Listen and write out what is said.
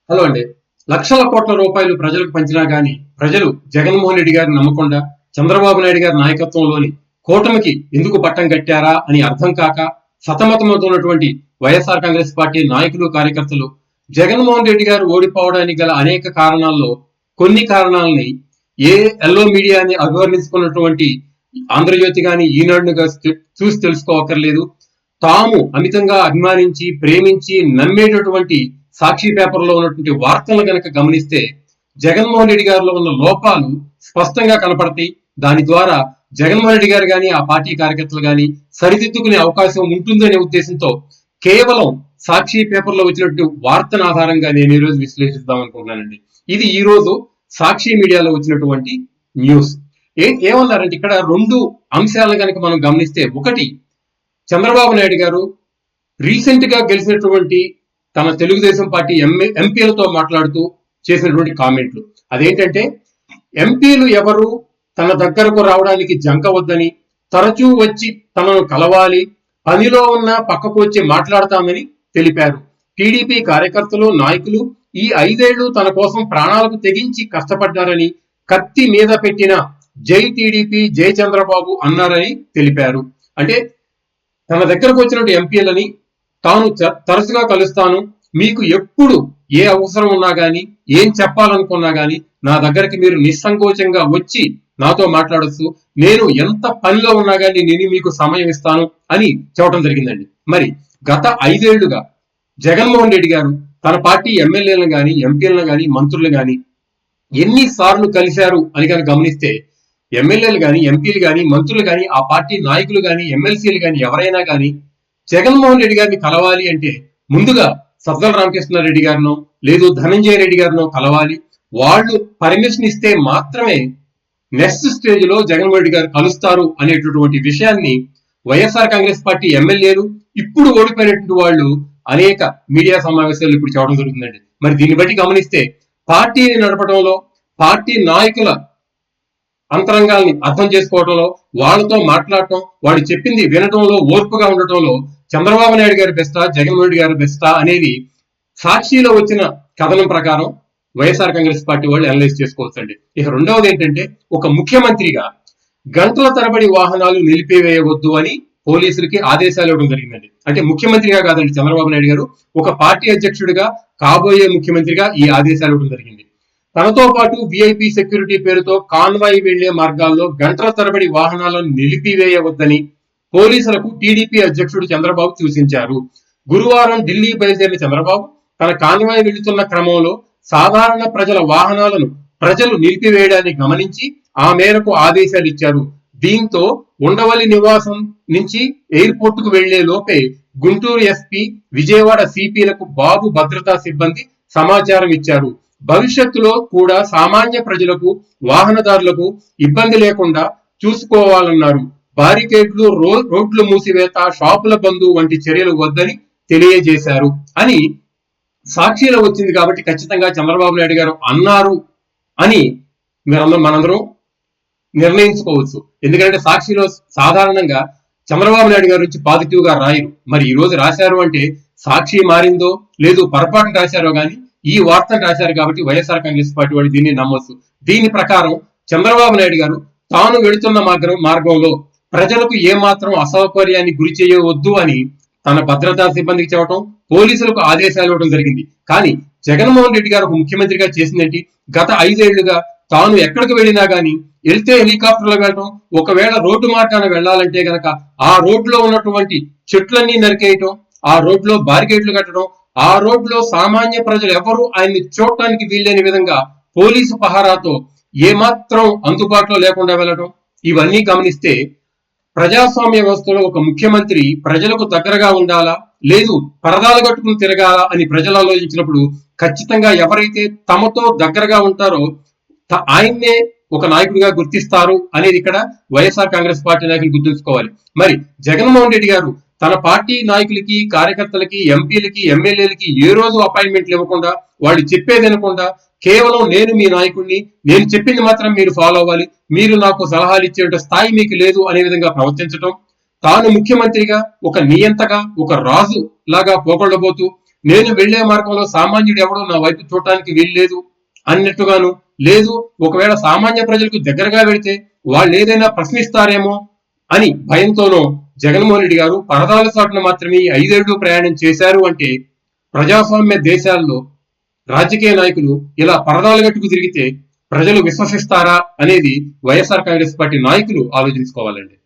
Hello అండి. లక్షల కోట్ల రూపాయలు ప్రజలకు పంచినా గాని ప్రజలు జగన్మోహన్ రెడ్డి గారిని నమ్మకుండా చంద్రబాబు నాయుడు గారి నాయకత్వంలోని కూటమికి ఎందుకు పట్టం కట్టారా అని అర్థం కాక సతమతమవుతున్నటువంటి వైఎస్ఆర్ కాంగ్రెస్ పార్టీ నాయకులు కార్యకర్తలు జగన్మోహన్ రెడ్డి గారు ఓడిపోవడానికి గల అనేక కారణాల్లో కొన్ని కారణాలని ఎల్లో మీడియాని అభివర్ణించుకున్నటువంటి ఆంధ్రజ్యోతి గాని ఈనాడును చూసి తెలుసుకోవక్కర్లేదు. తాము అమితంగా అభిమానించి ప్రేమించి నమ్మేటటువంటి సాక్షి పేపర్లో ఉన్నటువంటి వార్తలను కనుక గమనిస్తే జగన్మోహన్ రెడ్డి గారిలో ఉన్న లోపాలు స్పష్టంగా కనపడతాయి. దాని ద్వారా జగన్మోహన్ రెడ్డి గారు కానీ ఆ పార్టీ కార్యకర్తలు కానీ సరిదిద్దుకునే అవకాశం ఉంటుందనే ఉద్దేశంతో కేవలం సాక్షి పేపర్లో వచ్చినటువంటి వార్తను ఆధారంగా నేను ఈ రోజు విశ్లేషిద్దాం అనుకుంటున్నానండి. ఇది ఈ రోజు సాక్షి మీడియాలో వచ్చినటువంటి న్యూస్. ఏమన్నారంటే ఇక్కడ రెండు అంశాలను కనుక మనం గమనిస్తే, ఒకటి, చంద్రబాబు నాయుడు గారు రీసెంట్ గా గెలిచినటువంటి తన తెలుగుదేశం పార్టీ ఎంపీలతో మాట్లాడుతూ చేసినటువంటి కామెంట్లు. అదేంటంటే, ఎంపీలు ఎవరు తన దగ్గరకు రావడానికి జంకవద్దని, తరచూ వచ్చి తనను కలవాలి, పనిలో ఉన్న పక్కకు వచ్చి మాట్లాడతామని తెలిపారు. టీడీపీ కార్యకర్తలు నాయకులు ఈ 5 ఏళ్లు తన కోసం ప్రాణాలకు తెగించి కష్టపడ్డారని, కత్తి మీద పెట్టిన జై టీడీపీ జై చంద్రబాబు అన్నారని తెలిపారు. అంటే తన దగ్గరకు వచ్చినటువంటి ఎంపీలని తాను తరచుగా కలుస్తాను, మీకు ఎప్పుడు ఏ అవసరం ఉన్నా గానీ ఏం చెప్పాలనుకున్నా గానీ నా దగ్గరికి మీరు నిస్సంకోచంగా వచ్చి నాతో మాట్లాడొచ్చు, నేను ఎంత పనిలో ఉన్నా గానీ నేను మీకు సమయం ఇస్తాను అని చెప్పడం జరిగిందండి. మరి గత 5 ఏళ్లుగా జగన్మోహన్ రెడ్డి గారు తన పార్టీ ఎమ్మెల్యేలను గాని ఎంపీలను గాని మంత్రులు గాని ఎన్నిసార్లు కలిశారు అని కనుక గమనిస్తే, ఎమ్మెల్యేలు గాని ఎంపీలు గాని మంత్రులు గాని ఆ పార్టీ నాయకులు గాని ఎమ్మెల్సీలు గాని ఎవరైనా గాని జగన్మోహన్ రెడ్డి గారిని కలవాలి అంటే ముందుగా సజ్జల రామకృష్ణారెడ్డి గారినో లేదు ధనంజయ రెడ్డి గారినో కలవాలి. వాళ్ళు పర్మిషన్ ఇస్తే మాత్రమే నెక్స్ట్ స్టేజ్ లో జగన్మోహన్ రెడ్డి గారు కలుస్తారు అనేటటువంటి విషయాన్ని వైఎస్ఆర్ కాంగ్రెస్ పార్టీ ఎమ్మెల్యేలు, ఇప్పుడు ఓడిపోయినటువంటి వాళ్ళు అనేక మీడియా సమావేశాలు ఇప్పుడు చెప్పడం జరుగుతుందండి. మరి దీన్ని బట్టి గమనిస్తే పార్టీని నడపడంలో, పార్టీ నాయకుల అంతరంగాల్ని అర్థం చేసుకోవడంలో, వాళ్ళతో మాట్లాడటం, వాళ్ళు చెప్పింది వినటంలో ఓర్పుగా ఉండటంలో చంద్రబాబు నాయుడు గారి బెస్టా జగన్మోహన్ రెడ్డి గారి బెస్టా అనేది సాక్షిలో వచ్చిన కథనం ప్రకారం వైఎస్ఆర్ కాంగ్రెస్ పార్టీ వాళ్ళు అనలైజ్ చేసుకోవచ్చండి. ఇక రెండవది ఏంటంటే, ఒక ముఖ్యమంత్రిగా గంటల తరబడి వాహనాలు నిలిపివేయవద్దు అని పోలీసులకి ఆదేశాలు ఇవ్వడం జరిగిందండి. అంటే ముఖ్యమంత్రిగా కాదండి చంద్రబాబు నాయుడు గారు, ఒక పార్టీ అధ్యక్షుడిగా, కాబోయే ముఖ్యమంత్రిగా ఈ ఆదేశాలు ఇవ్వడం జరిగింది. తనతో పాటు విఐపి సెక్యూరిటీ పేరుతో కాన్వాయ్ వెళ్లే మార్గాల్లో గంటల తరబడి వాహనాలను నిలిపివేయవద్దని పోలీసులకు టీడీపీ అధ్యక్షుడు చంద్రబాబు సూచించారు. గురువారం ఢిల్లీ బయలుదేరిన చంద్రబాబు తన కాన్వాయ్ వెళుతున్న క్రమంలో సాధారణ ప్రజల వాహనాలను ప్రజలు నిలిపివేయడాన్ని గమనించి ఆ మేరకు ఆదేశాలు ఇచ్చారు. దీంతో ఉండవల్లి నివాసం నుంచి ఎయిర్పోర్ట్ కు వెళ్లే లోపే గుంటూరు ఎస్పీ, విజయవాడ సిపిలకు బాబు భద్రతా సిబ్బంది సమాచారం ఇచ్చారు. భవిష్యత్తులో కూడా సామాన్య ప్రజలకు, వాహనదారులకు ఇబ్బంది లేకుండా చూసుకోవాలన్నారు. బారికేడ్లు, రోడ్లు మూసివేత, షాపుల బంధు వంటి చర్యలు వద్దని తెలియజేశారు అని సాక్షిలో వచ్చింది. కాబట్టి ఖచ్చితంగా చంద్రబాబు నాయుడు గారు అన్నారు అని మనందరం నిర్ణయించుకోవచ్చు. ఎందుకంటే సాక్షిలో సాధారణంగా చంద్రబాబు నాయుడు గారి నుంచి పాజిటివ్ గా రాయరు. మరి ఈ రోజు రాశారు అంటే సాక్షి మారిందో లేదు పొరపాటు రాశారో గాని ఈ వార్తను రాశారు కాబట్టి వైఎస్ఆర్ కాంగ్రెస్ పార్టీ వాడు దీన్ని నమ్మొచ్చు. దీని ప్రకారం చంద్రబాబు నాయుడు గారు తాను వెళుతున్న మార్గంలో ప్రజలకు ఏమాత్రం అసౌకర్యాన్ని గురి చేయవద్దు అని తన భద్రతా సిబ్బందికి చెప్పడం, పోలీసులకు ఆదేశాలు ఇవ్వడం జరిగింది. కానీ జగన్మోహన్ రెడ్డి గారు ఒక ముఖ్యమంత్రిగా చేసిందేంటి? గత 5 ఏళ్లుగా తాను ఎక్కడికి వెళ్ళినా గానీ వెళ్తే హెలికాప్టర్లో వెళ్ళటం, ఒకవేళ రోడ్డు మార్గాన వెళ్లాలంటే గనక ఆ రోడ్లో ఉన్నటువంటి చెట్లన్నీ నరికేయటం, ఆ రోడ్లో బారికేడ్లు కట్టడం, ఆ రోడ్లో సామాన్య ప్రజలు ఎవరు ఆయన్ని చూడటానికి వీల్లేని విధంగా పోలీసు పహారాతో ఏమాత్రం అందుబాటులో లేకుండా వెళ్ళటం, ఇవన్నీ గమనిస్తే ప్రజాస్వామ్య వ్యవస్థలో ఒక ముఖ్యమంత్రి ప్రజలకు దగ్గరగా ఉండాలా లేదు పరదాలు కట్టుకుని తిరగాలా అని ప్రజలు ఆలోచించినప్పుడు ఖచ్చితంగా ఎవరైతే తమతో దగ్గరగా ఉంటారో ఆయన్నే ఒక నాయకుడిగా గుర్తిస్తారు అనేది ఇక్కడ వైఎస్ఆర్ కాంగ్రెస్ పార్టీ నాయకులు గుర్తుంచుకోవాలి. మరి జగన్మోహన్ రెడ్డి గారు తన పార్టీ నాయకులకి, కార్యకర్తలకి, ఎంపీలకి, ఎమ్మెల్యేలకి ఏ రోజు అపాయింట్మెంట్లు ఇవ్వకుండా, వాళ్ళు చెప్పేది వినకుండా కేవలం నేను మీ నాయకుడిని, నేను చెప్పింది మాత్రం మీరు ఫాలో అవ్వాలి, మీరు నాకు సలహాలు ఇచ్చే స్థాయి మీకు లేదు అనే విధంగా ప్రవర్తించడం, తాను ముఖ్యమంత్రిగా ఒక నియంతగా, ఒక రాజు లాగా పోగొడబోతూ నేను వెళ్లే మార్గంలో సామాన్యుడు ఎవడో నా వైపు చూడటానికి వీల్లేదు అన్నట్టుగాను, లేదు ఒకవేళ సామాన్య ప్రజలకు దగ్గరగా వెళితే వాళ్ళు ఏదైనా ప్రశ్నిస్తారేమో అని భయంతోనో జగన్మోహన్ రెడ్డి గారు పరదాల చాటున మాత్రమే 5 ఏళ్లు ప్రయాణం చేశారు అంటే ప్రజాస్వామ్య దేశాల్లో రాజకీయ నాయకులు ఇలా పరదాలు గట్టుకు తిరిగితే ప్రజలు విశ్వసిస్తారా అనేది వైఎస్ఆర్ కాంగ్రెస్ పార్టీ నాయకులు ఆలోచించుకోవాలండి.